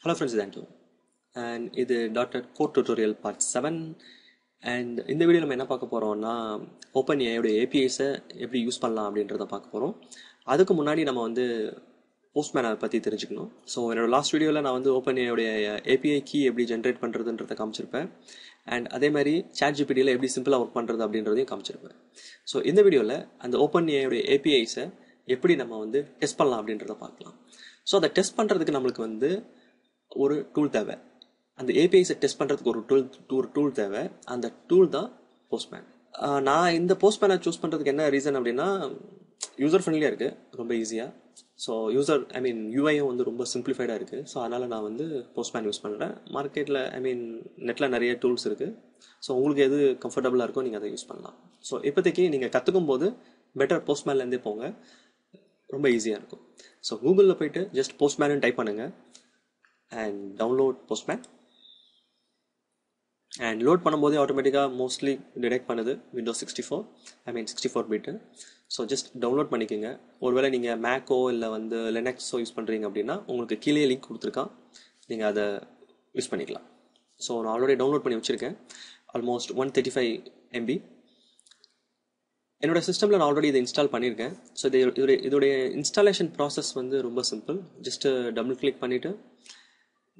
Hello friends, இது Anto and இது data code tutorial part 7 and இந்த வீடியோ நம்ம என்ன பார்க்க போகிறோம்னா OpenAI ஏபிஐஸை எப்படி யூஸ் பண்ணலாம் அப்படின்றத பார்க்க போகிறோம். அதுக்கு முன்னாடி நம்ம வந்து போஸ்ட்மேனை பற்றி தெரிஞ்சுக்கணும். ஸோ என்னோட லாஸ்ட் வீடியோவில் நான் வந்து OpenAI ஏபிஐ கீ எப்படி ஜென்ரேட் பண்ணுறதுன்றதை காமிச்சிருப்பேன் அண்ட் அதே மாதிரி ChatGPTயில் எப்படி சிம்பிளாக ஒர்க் பண்ணுறது அப்படின்றதையும் காமிச்சிருப்பேன். ஸோ இந்த வீடியோவில் அந்த OpenAI ஏபிஐஸை எப்படி நம்ம வந்து டெஸ்ட் பண்ணலாம் அப்படின்றத பார்க்கலாம். ஸோ அதை டெஸ்ட் பண்ணுறதுக்கு நம்மளுக்கு வந்து ஒரு டூல் தேவை. அந்த ஏபிஐஸை டெஸ்ட் பண்ணுறதுக்கு ஒரு டூல் தேவை. அந்த டூல் தான் போஸ்ட்மேன். நான் இந்த போஸ்ட்மேனை சூஸ் பண்ணுறதுக்கு என்ன ரீசன் அப்படின்னா, யூசர் ஃப்ரெண்ட்லியாக இருக்குது, ரொம்ப ஈஸியாக. ஸோ யூஐயும் வந்து ரொம்ப சிம்பிளிஃபைடாக இருக்குது. ஸோ அதனால் நான் வந்து போஸ்ட்மேன் யூஸ் பண்ணுறேன். மார்க்கெட்டில் நெட்டில் நிறைய டூல்ஸ் இருக்குது. ஸோ உங்களுக்கு எது கம்ஃபர்டபுளாக இருக்கோ நீங்கள் அதை யூஸ் பண்ணலாம். ஸோ இப்போதைக்கு நீங்கள் கற்றுக்கும் போது பெட்டர் போஸ்ட்மேன்லேருந்தே போங்க, ரொம்ப ஈஸியாக இருக்கும். ஸோ கூகுளில் போயிட்டு ஜஸ்ட் போஸ்ட்மேன் டைப் பண்ணுங்கள் and download Postman and load பண்ணும்போது ஆட்டோமேட்டிக்காக மோஸ்ட்லி டிடெக்ட் பண்ணுது Windows 64 bit. So just download பண்ணிக்கோங்க. ஒருவேளை நீங்கள் மேக்கோ இல்லை வந்து லினக்ஸோ யூஸ் பண்ணுறீங்க அப்படின்னா உங்களுக்கு கீழே லிங்க் கொடுத்துருக்கான், நீங்கள் அதை யூஸ் பண்ணிக்கலாம். ஸோ நான் ஆல்ரெடி டவுன்லோட் பண்ணி வச்சுருக்கேன், ஆல்மோஸ்ட் 135 MB. என்னோட சிஸ்டமில் நான் ஆல்ரெடி இதை இன்ஸ்டால் பண்ணியிருக்கேன். ஸோ இதோடைய இன்ஸ்டாலேஷன் ப்ராசஸ் வந்து ரொம்ப சிம்பிள். ஜஸ்ட்டு டபுள் கிளிக் பண்ணிவிட்டு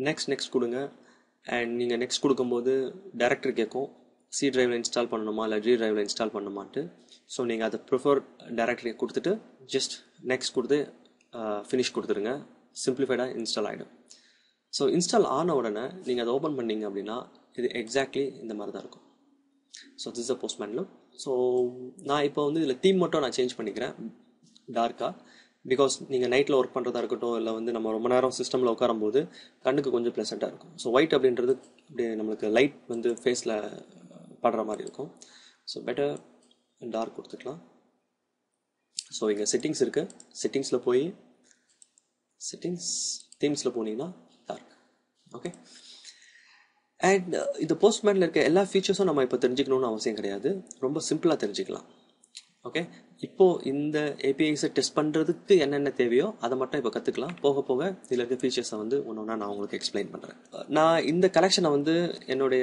நெக்ஸ்ட் கொடுங்க. அண்ட் நீங்கள் நெக்ஸ்ட் கொடுக்கும்போது டைரக்டரி கேட்கும், சி டிரைவில் இன்ஸ்டால் பண்ணணுமா இல்லை ஜி டிரைவில் இன்ஸ்டால் பண்ணணுமான்ட்டு. ஸோ நீங்கள் அதை ப்ரிஃபர் டைரக்டரி கொடுத்துட்டு ஜஸ்ட் நெக்ஸ்ட் கொடுத்து ஃபினிஷ் கொடுத்துருங்க. சிம்பிளிஃபைடாக இன்ஸ்டால் ஆகிடும். ஸோ இன்ஸ்டால் ஆன உடனே நீங்கள் அதை ஓப்பன் பண்ணிங்க அப்படின்னா இது எக்ஸாக்ட்லி இந்த மாதிரி தான் இருக்கும். So this is a postman look. So நான் இப்போ வந்து இதில் தீம் மட்டும் நான் சேஞ்ச் பண்ணிக்கிறேன் டார்க்காக. பிகாஸ் நீங்கள் நைட்டில் ஒர்க் பண்ணுறதா இருக்கட்டும் இல்லை வந்து நம்ம ரொம்ப நேரம் சிஸ்டமில் உட்காரும்போது கண்ணுக்கு கொஞ்சம் ப்ளசண்ட்டாக இருக்கும். ஸோ ஒயிட் அப்படின்றது அப்படியே நம்மளுக்கு லைட் வந்து ஃபேஸில் படுற மாதிரி இருக்கும். ஸோ பெட்டர் டார்க் கொடுத்துக்கலாம். ஸோ இங்கே செட்டிங்ஸ் இருக்குது, செட்டிங்ஸில் போய் தீம்ஸில் போனீங்கன்னா டார்க். ஓகே. அண்ட் இந்த போஸ்ட்மேனில் இருக்க எல்லா ஃபீச்சர்ஸும் நம்ம இப்போ தெரிஞ்சுக்கணும்னு அவசியம் கிடையாது, ரொம்ப சிம்பிளாக தெரிஞ்சுக்கலாம். ஓகே. இப்போது இந்த ஏபிஐஸை டெஸ்ட் பண்ணுறதுக்கு என்னென்ன தேவையோ அதை மட்டும் இப்போ கற்றுக்கலாம். போக போக இதில் இருக்க ஃபீச்சர்ஸை வந்து ஒன்று நான் உங்களுக்கு எக்ஸ்பிளைன் பண்ணுறேன். நான் இந்த கலெக்ஷனை வந்து என்னோட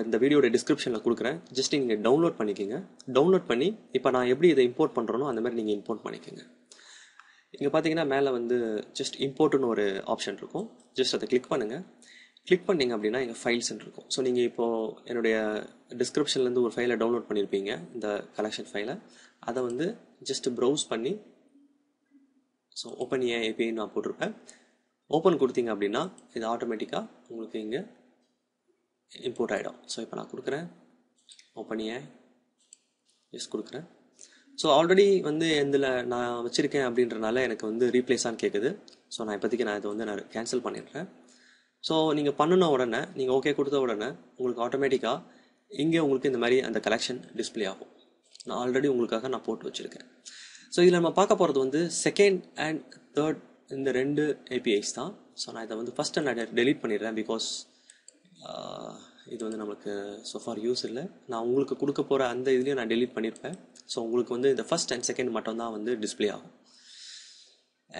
இந்த வீடியோட டிஸ்கிரிப்ஷனில் கொடுக்குறேன். ஜஸ்ட் நீங்கள் டவுன்லோட் பண்ணிக்கோங்க. டவுன்லோட் பண்ணி இப்போ நான் எப்படி இதை இம்போர்ட் பண்ணுறேனோ அந்த மாதிரி நீங்கள் இம்போர்ட் பண்ணிக்கோங்க. இங்கே பார்த்தீங்கன்னா மேலே வந்து ஜஸ்ட் இம்போர்ட்னு ஒரு ஆப்ஷன் இருக்கும். ஜஸ்ட் அதை கிளிக் பண்ணுங்கள். கிளிக் பண்ணிங்க அப்படின்னா எங்கள் ஃபைல்ஸ்ன்னு இருக்கும். ஸோ நீங்கள் இப்போது என்னுடைய டிஸ்கிரிப்ஷன்லேருந்து ஒரு ஃபைலை டவுன்லோட் பண்ணியிருப்பீங்க, இந்த கலெக்ஷன் ஃபைலை. அதை வந்து ஜஸ்ட் ப்ரௌஸ் பண்ணி ஸோ OpenAI API நான் போட்டிருப்பேன். ஓப்பன் கொடுத்தீங்க அப்படின்னா இது ஆட்டோமேட்டிக்காக உங்களுக்கு இங்கே இம்போர்ட் ஆகிடும். ஸோ இப்போ நான் கொடுக்குறேன் OpenAI எஸ் கொடுக்குறேன். ஸோ ஆல்ரெடி வந்து இதில் நான் வச்சுருக்கேன் அப்படின்றனால எனக்கு வந்து ரீப்ளேஸான்னு கேட்குது. ஸோ நான் இப்போதைக்கு நான் இதை வந்து நான் கேன்சல் பண்ணிடுறேன். ஸோ நீங்கள் பண்ணின உடனே நீங்கள் ஓகே கொடுத்த உடனே உங்களுக்கு ஆட்டோமேட்டிக்காக இங்கே உங்களுக்கு இந்த மாதிரி அந்த கலெக்ஷன் டிஸ்பிளே ஆகும். நான் ஆல்ரெடி உங்களுக்காக நான் போட்டு வச்சுருக்கேன். ஸோ இதில் நம்ம பார்க்க போகிறது வந்து செகண்ட் அண்ட் தேர்ட் இந்த ரெண்டு ஏபிஐஸ் தான். ஸோ நான் இதை வந்து ஃபஸ்ட்டு நான் டெலீட் பண்ணிடுறேன். பிகாஸ் இது வந்து நம்மளுக்கு ஸோஃபார் யூஸ் இல்லை. நான் உங்களுக்கு கொடுக்க போகிற அந்த இதுலேயும் நான் டெலீட் பண்ணியிருப்பேன். ஸோ உங்களுக்கு வந்து இந்த ஃபஸ்ட் அண்ட் செகண்ட் மட்டும் தான் வந்து டிஸ்பிளே ஆகும்.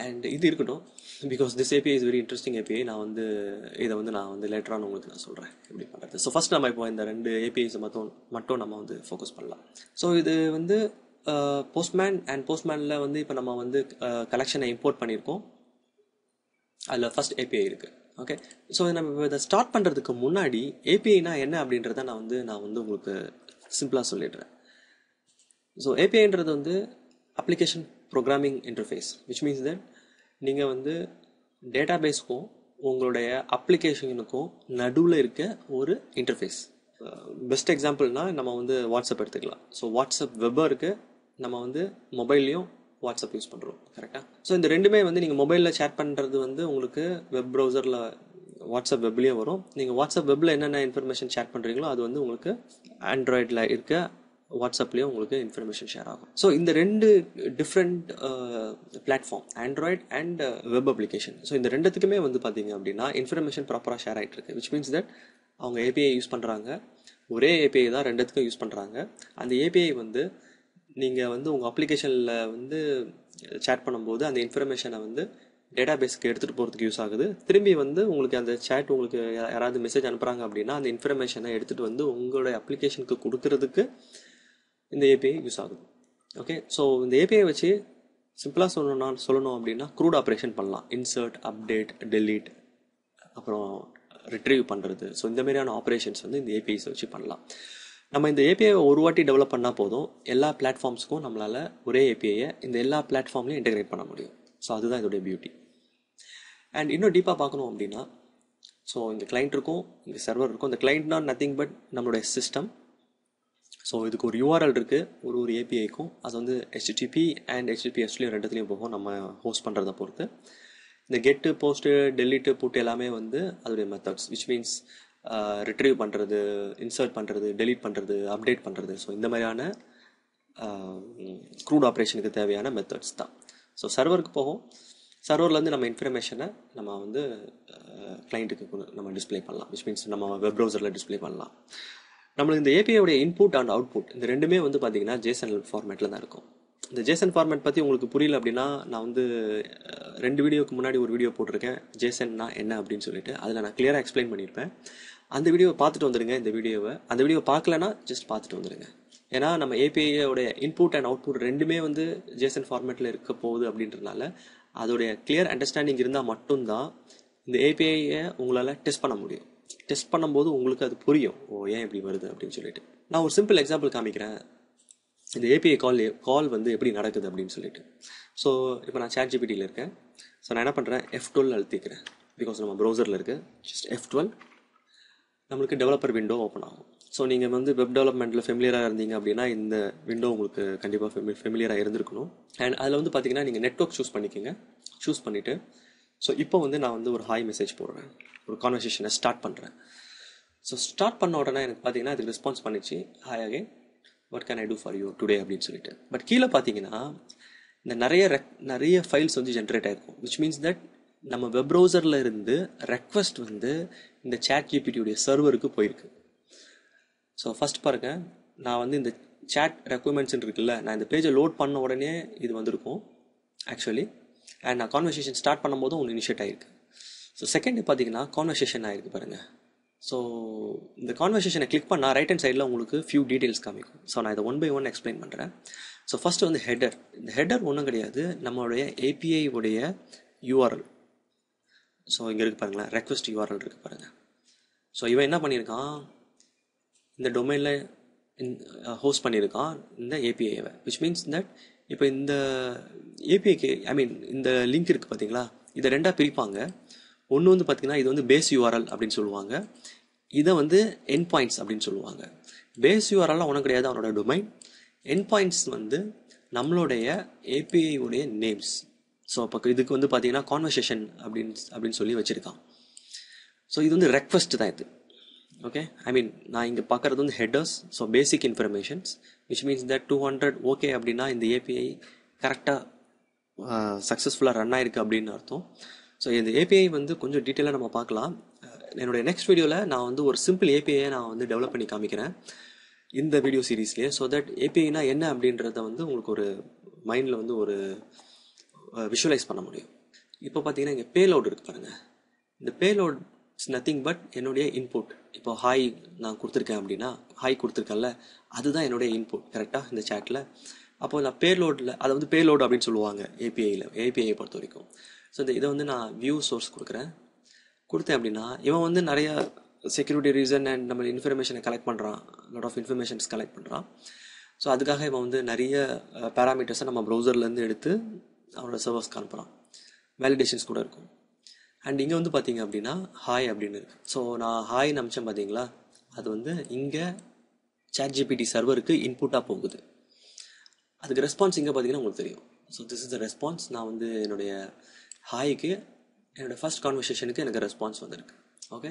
அண்ட் இது இருக்கட்டும், because this API is very interesting API. நான் வந்து இதை வந்து லேட்டரான உங்களுக்கு நான் சொல்கிறேன் எப்படி பண்ணுறது. ஸோ ஃபஸ்ட் நம்ம இப்போ இந்த ரெண்டு ஏபிஐஸை மட்டும் நம்ம வந்து ஃபோக்கஸ் பண்ணலாம். ஸோ இது வந்து போஸ்ட்மேன் அண்ட் போஸ்ட்மேனில் வந்து இப்போ நம்ம வந்து கலெக்ஷனை இம்போர்ட் பண்ணியிருக்கோம். அதில் ஃபஸ்ட் ஏபிஐ இருக்குது. ஓகே. ஸோ நம்ம இதை ஸ்டார்ட் பண்ணுறதுக்கு முன்னாடி ஏபிஐனா என்ன அப்படின்றத நான் வந்து உங்களுக்கு சிம்பிளாக சொல்லிடுறேன். ஸோ ஏபிஐன்றது வந்து application programming interface, which means that நீங்கள் வந்து டேட்டாபேஸ்க்கும் உங்களுடைய அப்ளிகேஷனுக்கும் நடுவில் இருக்க ஒரு இன்டர்ஃபேஸ். பெஸ்ட் எக்ஸாம்பிள்னால் நம்ம வந்து வாட்ஸ்அப் எடுத்துக்கலாம். ஸோ வாட்ஸ்அப் வெப்பாக இருக்குது, நம்ம வந்து மொபைல்லையும் வாட்ஸ்அப் யூஸ் பண்ணுறோம், கரெக்டாக. ஸோ இந்த ரெண்டுமே வந்து நீங்கள் மொபைலில் சேட் பண்ணுறது வந்து உங்களுக்கு வெப் ப்ரௌசரில் வாட்ஸ்அப் வெப்லேயும் வரும். நீங்கள் வாட்ஸ்அப் வெப்பில் என்னென்ன இன்ஃபர்மேஷன் ஷேர் பண்ணுறீங்களோ அது வந்து உங்களுக்கு ஆண்ட்ராய்டில் இருக்க வாட்ஸ்அப்லேயும் உங்களுக்கு இன்ஃபர்மேஷன் ஷேர் ஆகும். ஸோ இந்த ரெண்டு different platform, Android and web application. So இந்த ரெண்டுத்துக்குமே வந்து பார்த்தீங்க அப்படின்னா இன்ஃபர்மேஷன் ப்ராப்பராக ஷேர் ஆகிட்டு இருக்கு. விச் மீன்ஸ் தட் அவங்க ஏபிஐ யூஸ் பண்ணுறாங்க, ஒரே ஏபிஐ தான் ரெண்டுத்துக்கும் யூஸ் பண்ணுறாங்க. அந்த ஏபிஐ வந்து நீங்கள் வந்து உங்கள் அப்ளிகேஷனில் வந்து சேட் பண்ணும்போது அந்த இன்ஃபர்மேஷனை வந்து டேட்டாபேஸ்க்கு எடுத்துகிட்டு போகிறதுக்கு யூஸ் ஆகுது. திரும்பி வந்து உங்களுக்கு அந்த சேட் உங்களுக்கு யாராவது மெசேஜ் அனுப்புகிறாங்க அப்படின்னா அந்த இன்ஃபர்மேஷனை எடுத்துகிட்டு வந்து உங்களோட அப்ளிகேஷனுக்கு கொடுக்கறதுக்கு இந்த ஏபிஐ யூஸ் ஆகுது. ஓகே, ஸோ இந்த ஏபிஐ வச்சு சிம்பிளாக சொல்லணும் அப்படின்னா க்ரூட் ஆப்ரேஷன் பண்ணலாம். இன்சர்ட், அப்டேட், டெலீட், அப்புறம் ரிட்ரீவ் பண்ணுறது. ஸோ இந்த மாதிரியான ஆப்ரேஷன்ஸ் வந்து இந்த ஏபிஐஸ் வச்சு பண்ணலாம். நம்ம இந்த ஏபிஐ ஒரு வாட்டி டெவலப் பண்ணால் போதும், எல்லா பிளாட்ஃபார்ம்ஸ்க்கும் நம்மளால் ஒரே ஏபிஐயை இந்த எல்லா பிளாட்ஃபார்ம்லையும் இன்டெகிரேட் பண்ண முடியும். ஸோ அதுதான் இதோடைய பியூட்டி. அண்ட் இன்னும் டீப்பாக பார்க்கணும் அப்படின்னா, ஸோ இந்த கிளைண்ட் இருக்கும், இந்த சர்வர் இருக்கும். இந்த கிளைண்ட்னா நத்திங் பட் நம்மளுடைய சிஸ்டம். ஸோ இதுக்கு ஒரு யூஆர்எல் இருக்குது ஒரு ஏபிஐக்கும். அது வந்து HTTP அண்ட் HTTPSலையும் ரெண்டுத்துலையும் போகும், நம்ம ஹோஸ்ட் பண்ணுறதை பொறுத்து. இந்த கெட்டு, போஸ்ட்டு, டெலிட்டு, புட் எல்லாமே வந்து அதோடைய மெத்தட்ஸ், விச் மீன்ஸ் ரிட்ரீவ் பண்ணுறது, இன்சர்ட் பண்ணுறது, டெலீட் பண்ணுறது, அப்டேட் பண்ணுறது. ஸோ இந்த மாதிரியான க்ரூட் ஆப்ரேஷனுக்கு தேவையான மெத்தட்ஸ் தான். ஸோ சர்வருக்கு போகும், சர்வர்லேருந்து நம்ம இன்ஃபர்மேஷனை நம்ம வந்து கிளைண்ட்டுக்கு நம்ம டிஸ்பிளே பண்ணலாம், விச் மீன்ஸ் நம்ம வெப் ப்ரௌசரில் டிஸ்பிளே பண்ணலாம். நம்மளுக்கு இந்த ஏபிஐயோடைய இன்புட் அண்ட் அவுட்புட் இந்த ரெண்டுமே வந்து பார்த்தீங்கன்னா JSON ஃபார்மேட்டில் தான் இருக்கும். இந்த JSON ஃபார்மேட் பற்றி உங்களுக்கு புரியல அப்படின்னா, நான் வந்து 2 வீடியோக்கு முன்னாடி ஒரு வீடியோ போட்டிருக்கேன், JSONனா என்ன அப்படின்னு சொல்லிட்டு. அதில் நான் கிளியராக எக்ஸ்பிளைன் பண்ணியிருப்பேன். அந்த வீடியோவை பார்த்துட்டு வந்துடுங்க. இந்த வீடியோவை அந்த வீடியோ பார்க்கலன்னா ஜஸ்ட் பார்த்துட்டு வந்துடுங்க. ஏன்னா நம்ம ஏபிஐயோடைய இன்புட் அண்ட் அவுட்புட் ரெண்டுமே வந்து JSON ஃபார்மேட்டில் இருக்க போகுது அப்படின்றதுனால அதோடைய கிளியர் அண்டர்ஸ்டாண்டிங் இருந்தால் மட்டும்தான் இந்த ஏபிஐயை உங்களால் டெஸ்ட் பண்ண முடியும். டெஸ்ட் பண்ணும்போது உங்களுக்கு அது புரியும், ஓ ஏன் இப்படி வருது அப்படின்னு சொல்லிட்டு. நான் ஒரு சிம்பிள் எக்ஸாம்பிள் காமிக்கிறேன், இந்த ஏபிஐ கால் வந்து எப்படி நடக்குது அப்படின்னு சொல்லிட்டு. ஸோ இப்போ நான் ChatGPTயில் இருக்கேன். ஸோ நான் என்ன பண்ணுறேன், F12 அழுத்திக்கிறேன், பிகாஸ் நம்ம ப்ரௌசரில் இருக்குது. ஜஸ்ட் F12 நம்மளுக்கு டெவலப்பர் விண்டோ ஓப்பன் ஆகும். ஸோ நீங்கள் வந்து வெப் டெவலப்மெண்ட்டில் ஃபெமிலியராக இருந்தீங்க அப்படின்னா இந்த விண்டோ உங்களுக்கு கண்டிப்பாக ஃபெமிலியராக இருந்திருக்கணும். அண்ட் அதில் வந்து பார்த்தீங்கன்னா நீங்கள் நெட்வொர்க் சூஸ் பண்ணிக்கோங்க. சூஸ் பண்ணிவிட்டு ஸோ இப்போ வந்து நான் வந்து ஒரு ஹாய் மெசேஜ் போடுறேன், ஒரு கான்வர்சேஷனை ஸ்டார்ட் பண்ணுறேன். ஸோ ஸ்டார்ட் பண்ண உடனே எனக்கு பார்த்தீங்கன்னா அதுக்கு ரெஸ்பான்ஸ் பண்ணிச்சு, hi again, what can I do for you today அப்படின்னு சொல்லிட்டு. பட் கீழே பார்த்தீங்கன்னா இந்த நிறைய ஃபைல்ஸ் வந்து ஜென்ரேட் ஆகிருக்கும், விச் மீன்ஸ் தட் நம்ம வெப் ப்ரௌசரில் இருந்து ரெக்வஸ்ட் வந்து இந்த ChatGPTயுடைய சர்வருக்கு போயிருக்கு. ஸோ ஃபஸ்ட் பாருங்க, நான் வந்து இந்த சேட் ரெக்குவயர்மெண்ட்ஸ் இருக்குல்ல, நான் இந்த பேஜை லோட் பண்ண உடனே இது வந்திருக்கும் ஆக்சுவலி. அண்ட் நான் கான்வர்சேஷன் ஸ்டார்ட் பண்ணும்போது உங்களுக்கு இனிஷியேட் ஆகிருக்கு. ஸோ செகண்ட் பார்த்தீங்கன்னா கான்வர்சேஷன் ஆகிருக்கு பாருங்கள். ஸோ இந்த கான்வர்சேஷனை கிளிக் பண்ணால் ரைட் ஹேண்ட் சைடில் உங்களுக்கு ஃபியூ டீட்டெயில்ஸ் காமிக்கும். ஸோ நான் இதை 1 by 1 எக்ஸ்பிளைன் பண்ணுறேன். ஸோ ஃபஸ்ட்டு வந்து ஹெடர். இந்த ஹெடர் ஒன்றும் கிடையாது, நம்மளுடைய API உடைய URL. ஸோ இங்கே இருக்குது பாருங்களேன், ரெக்வஸ்ட் URL இருக்குது பாருங்கள். ஸோ இவன் என்ன பண்ணியிருக்கான், இந்த டொமைனில் ஹோஸ்ட் பண்ணியிருக்கான் இந்த ஏபிஐவை, விச் மீன்ஸ் தட் இப்போ இந்த ஏபிஐக்கு இந்த லிங்க் இருக்குது பார்த்தீங்களா, இதை ரெண்டாக பிரிப்பாங்க. ஒன்று வந்து பார்த்தீங்கன்னா இது வந்து பேஸ் URL அப்படின்னு சொல்லுவாங்க, இதை வந்து எண்ட் பாயிண்ட்ஸ் அப்படின்னு சொல்லுவாங்க. பேஸ் URL ஒன்றும் கிடையாது, அவனோட டொமைன். எண்ட் பாயிண்ட்ஸ் வந்து நம்மளுடைய ஏபிஐ உடைய நேம்ஸ். ஸோ அப்போ இதுக்கு வந்து பார்த்தீங்கன்னா கான்வர்சேஷன் அப்படின்னு சொல்லி வச்சுருக்கான். ஸோ இது வந்து ரெக்வஸ்ட் தான் இது. ஓகே, நான் இங்கே பார்க்குறது வந்து headers. So basic informations, which means that 200 okay அப்படின்னா இந்த ஏபிஐ கரெக்டாக சக்ஸஸ்ஃபுல்லாக ரன் ஆயிருக்கு அப்படின்னு அர்த்தம். ஸோ இந்த ஏபிஐ வந்து கொஞ்சம் டீட்டெயிலாக நம்ம பார்க்கலாம். என்னுடைய நெக்ஸ்ட் வீடியோவில் நான் வந்து ஒரு சிம்பிள் ஏபிஐயை நான் வந்து டெவலப் பண்ணி காமிக்கிறேன் இந்த வீடியோ சீரீஸ்லேயே. ஸோ தட் ஏபிஐனா என்ன அப்படின்றத வந்து உங்களுக்கு ஒரு மைண்டில் வந்து ஒரு விஷுவலைஸ் பண்ண முடியும். இப்போ பார்த்தீங்கன்னா இங்கே பேலோட் இருக்குது பாருங்கள். இந்த பேலோட் இட்ஸ் நத்திங் பட் என்னுடைய இன்புட். இப்போ ஹாய் நான் கொடுத்துருக்கேன் அப்படின்னா, ஹாய் கொடுத்துருக்கேன்ல, அதுதான் என்னுடைய இன்புட் கரெக்டாக இந்த சேட்டில். அப்போ நான் பேலோடில் அதை வந்து பேலோடு அப்படின்னு சொல்லுவாங்க ஏபிஐயை பொறுத்த வரைக்கும். ஸோ இதை வந்து நான் வியூ சோர்ஸ் கொடுத்தேன் அப்படின்னா, இவன் வந்து நிறைய செக்யூரிட்டி ரீசன் அண்ட் நம்ம இன்ஃபர்மேஷனை கலெக்ட் பண்ணுறான், லாட் ஆஃப் இன்ஃபர்மேஷன்ஸ் கலெக்ட் பண்ணுறான். ஸோ அதுக்காக இவன் வந்து நிறைய பேராமீட்டர்ஸை நம்ம ப்ரௌசர்லேருந்து எடுத்து அவனோட சர்வர்ஸ்க்கு அனுப்புகிறான். வேலிடேஷன்ஸ் கூட இருக்கும். அண்ட் இங்கே வந்து பார்த்தீங்க அப்படின்னா ஹாய் அப்படின்னு இருக்குது. ஸோ நான் ஹாய் அனுப்பிச்சேன் பார்த்தீங்களா, அது வந்து இங்கே ChatGPT சர்வருக்கு இன்புட்டாக போகுது. அதுக்கு ரெஸ்பான்ஸ் இங்கே பார்த்தீங்கன்னா உங்களுக்கு தெரியும். So this is the response. நான் வந்து என்னுடைய ஹாய்க்கு, என்னோடய ஃபர்ஸ்ட் கான்வர்சேஷனுக்கு எனக்கு ரெஸ்பான்ஸ் வந்திருக்கு. ஓகே,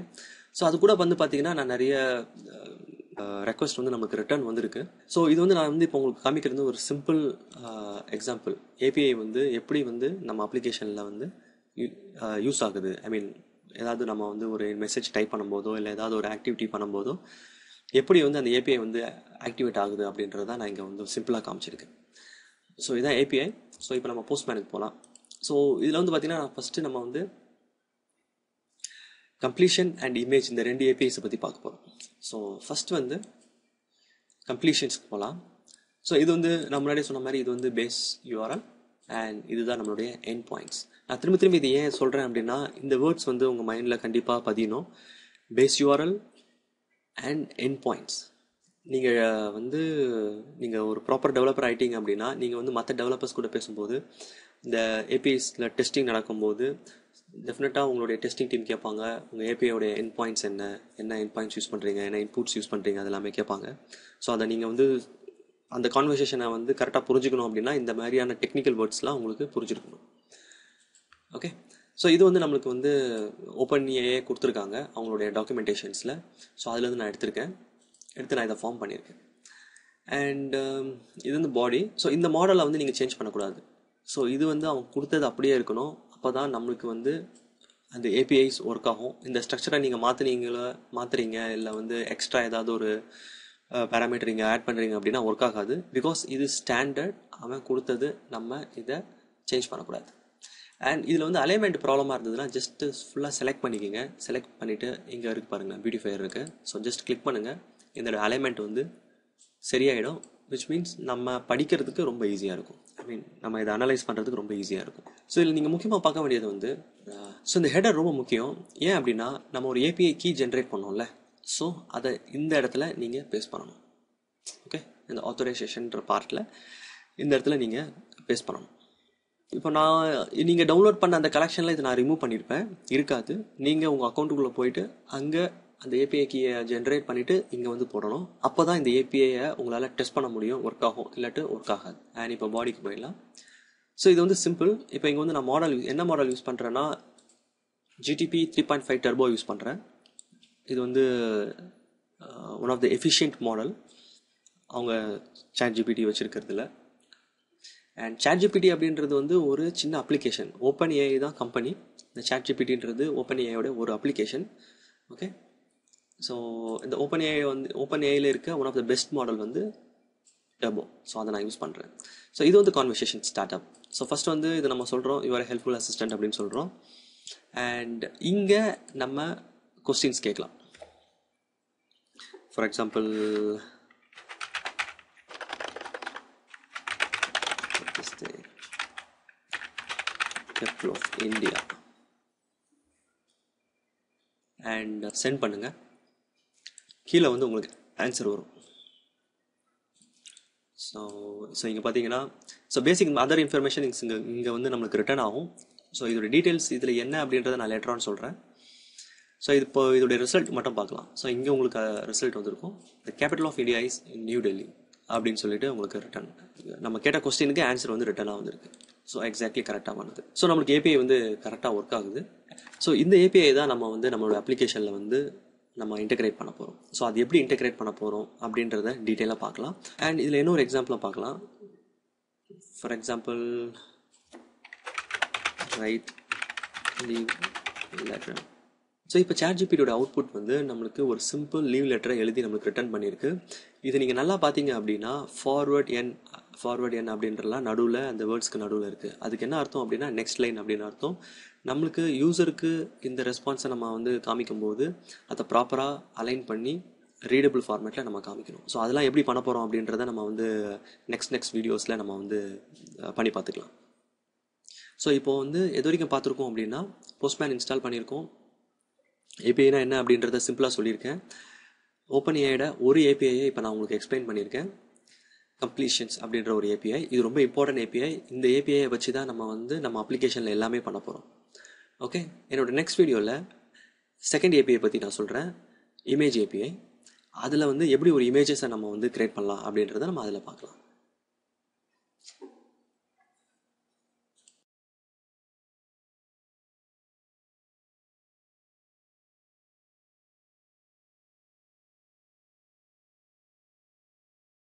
ஸோ அது கூட வந்து பார்த்தீங்கன்னா நான் நிறைய ரெக்வஸ்ட் வந்து நமக்கு ரிட்டர்ன் வந்திருக்கு. ஸோ இது வந்து நான் வந்து இப்போ உங்களுக்கு காமிக்கிறது ஒரு சிம்பிள் எக்ஸாம்பிள். ஏபிஐ வந்து எப்படி வந்து நம்ம அப்ளிகேஷனில் வந்து யூஸ் ஆகுது. ஏதாவது நம்ம வந்து ஒரு மெசேஜ் டைப் பண்ணும்போதோ இல்லை ஏதாவது ஒரு ஆக்டிவிட்டி பண்ணும்போதோ எப்படி வந்து அந்த ஏபிஐ வந்து ஆக்டிவேட் ஆகுது அப்படின்றத நான் இங்கே வந்து சிம்பிளாக காமிச்சிருக்கேன். ஸோ இதுதான் ஏபிஐ. ஸோ இப்போ நம்ம போஸ்ட்மேனுக்கு போகலாம். ஸோ இதில் வந்து பார்த்தீங்கன்னா ஃபஸ்ட்டு நம்ம வந்து கம்ப்ளீஷன் அண்ட் இமேஜ் இந்த 2 ஏபிஐஸை பற்றி பார்க்க போகிறோம். ஸோ ஃபஸ்ட் வந்து கம்ப்ளீஷன்ஸ்க்கு போகலாம். ஸோ இது வந்து நான் முன்னாடியே சொன்ன மாதிரி இது வந்து பேஸ் யூஆர்எல் அண்ட் இதுதான் நம்மளுடைய எண்ட் பாயிண்ட்ஸ். நான் திரும்ப இது ஏன் சொல்கிறேன் அப்படின்னா இந்த வேர்ட்ஸ் வந்து உங்கள் மைண்டில் கண்டிப்பாக பதியணும். Base URL and end points. நீங்கள் ஒரு ப்ராப்பர் டெவலப்பர் ஆகிட்டீங்க அப்படின்னா நீங்கள் வந்து மற்ற டெவலப்பர்ஸ் கூட பேசும்போது இந்த ஏபிஐஸில் டெஸ்டிங் நடக்கும்போது டெஃபினட்டாக உங்களுடைய டெஸ்டிங் டீம் கேட்பாங்க உங்கள் ஏபிஐயோடைய எண்ட் பாயிண்ட்ஸ் என்ன எண்ட் பாயிண்ட்ஸ் யூஸ் பண்ணுறீங்க, என்ன இன்புட்ஸ் யூஸ் பண்ணுறீங்க, அது எல்லாமே கேட்பாங்க. ஸோ அதை நீங்கள் வந்து அந்த கான்வர்சேஷனை வந்து கரெக்டாக புரிஞ்சுக்கணும் அப்படின்னா இந்த மாதிரியான டெக்னிக்கல் வேர்ட்ஸ்லாம் உங்களுக்கு புரிஞ்சிருக்கணும். ஓகே, ஸோ இது வந்து நம்மளுக்கு வந்து ஓப்பன்ஏஐ கொடுத்துருக்காங்க அவங்களுடைய டாக்குமெண்டேஷன்ஸில். ஸோ அதுலேருந்து நான் எடுத்து நான் இதை ஃபார்ம் பண்ணியிருக்கேன். அண்ட் இது வந்து பாடி. ஸோ இந்த மாடலை வந்து நீங்கள் சேஞ்ச் பண்ணக்கூடாது. ஸோ இது வந்து அவங்க கொடுத்தது அப்படியே இருக்கணும். அப்போ தான் நம்மளுக்கு வந்து அந்த ஏபிஐஸ் ஒர்க் ஆகும். இந்த ஸ்ட்ரக்சரை நீங்கள் மாற்றுறீங்க இல்லை வந்து எக்ஸ்ட்ரா ஏதாவது ஒரு பேராமீட்டர் நீங்கள் ஆட் பண்ணுறீங்க அப்படின்னா ஒர்க் ஆகாது. பிகாஸ் இது ஸ்டாண்டர்ட், அவன் கொடுத்தது, நம்ம இதை சேஞ்ச் பண்ணக்கூடாது. அண்ட் இதில் வந்து அலைன்மெண்ட் ப்ராப்ளமாக இருந்ததுன்னா ஜஸ்ட் ஃபுல்லாக செலக்ட் பண்ணிக்கோங்க. செலக்ட் பண்ணிவிட்டு இங்கே இருக்குது பாருங்கள், பியூட்டிஃபையர் இருக்குது. ஸோ ஜஸ்ட் கிளிக் பண்ணுங்கள். இதோட அலைன்மெண்ட் வந்து சரியாயிடும். விச் மீன்ஸ் நம்ம படிக்கிறதுக்கு ரொம்ப ஈஸியாக இருக்கும். நம்ம இதை அனலைஸ் பண்ணுறதுக்கு ரொம்ப ஈஸியாக இருக்கும். ஸோ இதில் நீங்கள் முக்கியமாக பார்க்க வேண்டியது வந்து ஸோ இந்த ஹெடர் ரொம்ப முக்கியம். ஏன் அப்படின்னா நம்ம ஒரு ஏபிஐ கீ ஜென்ரேட் பண்ணோம்ல, ஸோ அதை இந்த இடத்துல நீங்கள் பேஸ்ட் பண்ணணும். ஓகே, இந்த ஆத்தரைசேஷன்ற பார்ட்டில் இந்த இடத்துல நீங்கள் பேஸ்ட் பண்ணணும். இப்போ நீங்கள் டவுன்லோட் பண்ண அந்த கலெக்ஷனில் இதை நான் ரிமூவ் பண்ணியிருப்பேன், இருக்காது. நீங்கள் உங்கள் அக்கௌண்ட்டுக்குள்ளே போயிட்டு அங்கே அந்த ஏபிஐ கீயை ஜென்ரேட் பண்ணிவிட்டு இங்கே வந்து போடணும். அப்போ தான் இந்த ஏபிஐயை உங்களால் டெஸ்ட் பண்ண முடியும், ஒர்க் ஆகும், இல்லாட்டு ஒர்க் ஆகாது. அண்ட் இப்போ பாடிக்கு போயிடலாம். ஸோ இது வந்து சிம்பிள். இப்போ இங்கே வந்து நான் என்ன மாடல் யூஸ் பண்ணுறேன்னா ஜிடிபி 3.5 டர்போ யூஸ் பண்ணுறேன். இது வந்து one of the efficient model அவங்க ChatGPT வச்சுருக்கிறதுல. அண்ட் ChatGPT அப்படின்றது வந்து ஒரு சின்ன அப்ளிகேஷன். OpenAI தான் கம்பெனி. இந்த ChatGPTன்றது OpenAIயோட ஒரு அப்ளிகேஷன். ஓகே, ஸோ இந்த ஓப்பன்ஏஐயில் இருக்க one of the best model வந்து டர்போ. ஸோ அதை நான் யூஸ் பண்ணுறேன். ஸோ இது வந்து conversation start up. So first வந்து இது நம்ம சொல்கிறோம் யுவர் ஹெல்ப்ஃபுல் அசிஸ்டன்ட் அப்படின்னு சொல்கிறோம். அண்ட் இங்கே நம்ம கொஸ்டின்ஸ் கேட்கலாம். For example capital of India and send பண்ணுங்க. கீழே வந்து உங்களுக்கு ஆன்சர் வரும். ஸோ இங்கே பார்த்தீங்கன்னா பேசிக் அதர் இன்ஃபர்மேஷன் இங்கே வந்து நம்மளுக்கு ரிட்டர்ன் ஆகும். ஸோ இதோட டீட்டெயில்ஸ் இதில் என்ன அப்படின்றத நான் லேட்டர் ஆன் சொல்கிறேன். ஸோ இப்போ இதோடைய ரிசல்ட் மட்டும் பார்க்கலாம். ஸோ இங்கே உங்களுக்கு ரிசல்ட் வந்திருக்கும். The capital of India is New Delhi அப்படின்னு சொல்லிட்டு உங்களுக்கு ரிட்டர்ன், நம்ம கேட்ட கொஸ்டினுக்கு ஆன்சர் வந்து ரிட்டர்னாக வந்திருக்கு. ஸோ எக்ஸாக்ட்லி கரெக்டாக பண்ணுது. ஸோ நம்மளுக்கு ஏபிஐ வந்து கரெக்டாக ஒர்க் ஆகுது. ஸோ இந்த ஏபிஐ தான் நம்ம வந்து நம்மளோட அப்ளிகேஷனில் வந்து நம்ம இன்டெகிரேட் பண்ண போகிறோம். ஸோ அது எப்படி இன்டெகிரேட் பண்ண போகிறோம் அப்படின்றத டீட்டெயிலாக பார்க்கலாம். அண்ட் இதில் இன்னொரு எக்ஸாம்பிளாக பார்க்கலாம். For example right leave letter. So இப்போ ChatGPTயோட அவுட்புட் வந்து நம்மளுக்கு ஒரு சிம்பிள் லீவ் லெட்டரை எழுதி நம்மளுக்கு ரிட்டர்ன் பண்ணியிருக்கு. இது நீங்கள் நல்லா பார்த்தீங்க அப்படின்னா ஃபார்வர்ட் என் அப்படின்றலாம் நடுவில் அந்த வேர்ட்ஸ்க்கு நடுவில் இருக்குது. அதுக்கு என்ன அர்த்தம் அப்படின்னா நெக்ஸ்ட் லைன் அப்படின்னு அர்த்தம். நம்மளுக்கு யூசருக்கு இந்த ரெஸ்பான்ஸை நம்ம வந்து காமிக்கும்போது அதை ப்ராப்பராக அலைன் பண்ணி ரீடபிள் ஃபார்மேட்டில் நம்ம காமிக்கணும். ஸோ அதெல்லாம் எப்படி பண்ண போகிறோம் அப்படின்றத நம்ம வந்து நெக்ஸ்ட் வீடியோஸில் நம்ம வந்து பண்ணி பார்த்துக்கலாம். ஸோ இப்போது வந்து எது வரைக்கும் பார்த்துருக்கோம் அப்படின்னா போஸ்ட்மேன் இன்ஸ்டால் பண்ணியிருக்கோம். ஏபிஐனா என்ன அப்படின்றத சிம்பிளாக சொல்லியிருக்கேன். ஓப்பன்ஏஐயோட ஒரு ஏபிஐயை இப்போ நான் உங்களுக்கு எக்ஸ்பிளைன் பண்ணியிருக்கேன். கம்ப்ளீஷன்ஸ் அப்படின்ற ஒரு ஏபிஐ, இது ரொம்ப இம்பார்ட்டன்ட் ஏபிஐ. இந்த ஏபிஐயை வச்சு தான் நம்ம வந்து நம்ம அப்ளிகேஷனில் எல்லாமே பண்ண போகிறோம். ஓகே, என்னோட நெக்ஸ்ட் வீடியோவில் செகண்ட் ஏபிஐ பற்றி நான் சொல்கிறேன், இமேஜ் ஏபிஐ. அதில் வந்து எப்படி ஒரு இமேஜஸை நம்ம வந்து கிரியேட் பண்ணலாம் அப்படின்றத நம்ம அதில் பார்க்கலாம்.